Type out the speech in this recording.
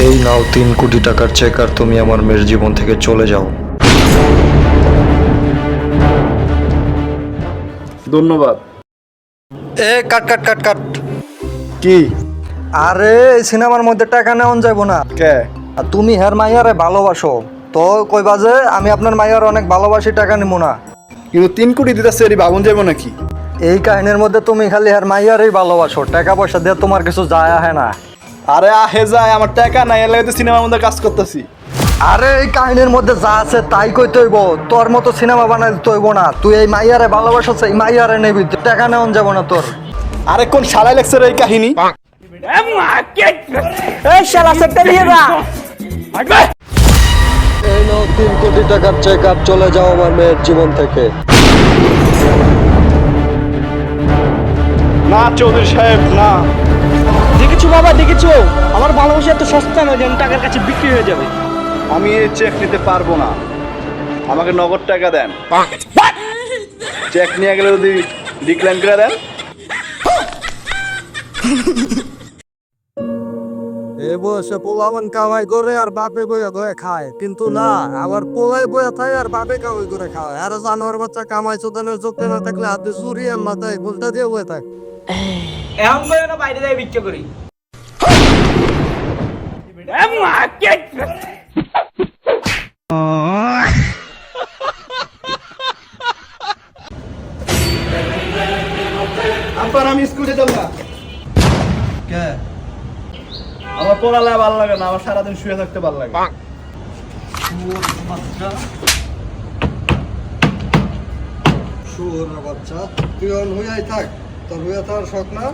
এই নাও 3 কোটি টাকার চেক, আর তুমি আমার মেয়ের জীবন থেকে চলে যাও। ধন্যবাদ। এ কাট কাট কাট কাট। কি? আরে এই সিনেমার মধ্যে টাকা নেওয়া যাইব না। কে? আর তুমি হের মাইয়ারে ভালোবাসো, তো কইবা যে আমি আপনার মাইয়ার অনেক ভালোবাসি, টাকা নিব না। কিন্তু 3 কোটি দিতেছে, এটি বাগুন যাবো নাকি? এই কাহিনীর মধ্যে তুমি খালি হের মাইয়ারই ভালোবাসো, টাকা পয়সা দিয়ে তোমার কিছু যায় আহে না। আরে আহে যায়, আমার টাকা নাই, এর লাগে তো সিনেমার মধ্যে কাজ করতেছি। আরে এই কাহিনীর মধ্যে যা আছে তাই কইতে হইব, তোর মতো সিনেমা বানাই দিতে হইব না। তুই এই মাইয়ারে ভালোবাসছ, এই মাইয়ারে নেবি, টাকা নেওয়া যাব না তোর। আরে কোন শালায় লেখছে রে এই কাহিনী? এই নাও 3 কোটি টাকার চেক, আর চলে যাও আমার মেয়ের জীবন থেকে। না চৌধুরী সাহেব, না। দেখেছো বাবা, দেখেছো আমার ভালোবাসা এত সস্তা না যে আমি টাকার কাছে বিক্রি হয়ে যাবে। আমি এই চেক নিতে পারবো না, আমাকে নগদ টাকা দেন। চেক নিয়ে গেলে যদি ডিক্লাইন করে দেন। এ বয়সে পোলামান কামাই করে আর বাপে বইয়া ধয়ে খায়, কিন্তু না, আবার পোলাই বইয়া থাকে আর বাপে কামাই করে খায়। আর জানোয়ার বাচ্চা কামাই চোদানের চোখে না থাকলে হাতে চুরি আর মাথায় ঘুলটা দিয়ে বয়ে থাকে। এখন করে না বাইরে যাই বিক্রি করি। আপনার আমি স্কুল যেতাম না। কে? আমার পড়ালেখা ভালো লাগে না, আমার সারাদিন শুয়ে থাকতে ভালো লাগে। শুয়োর বাচ্চা, তুই হইয়াই থাক, তোর হইয়া থাকার শখ না।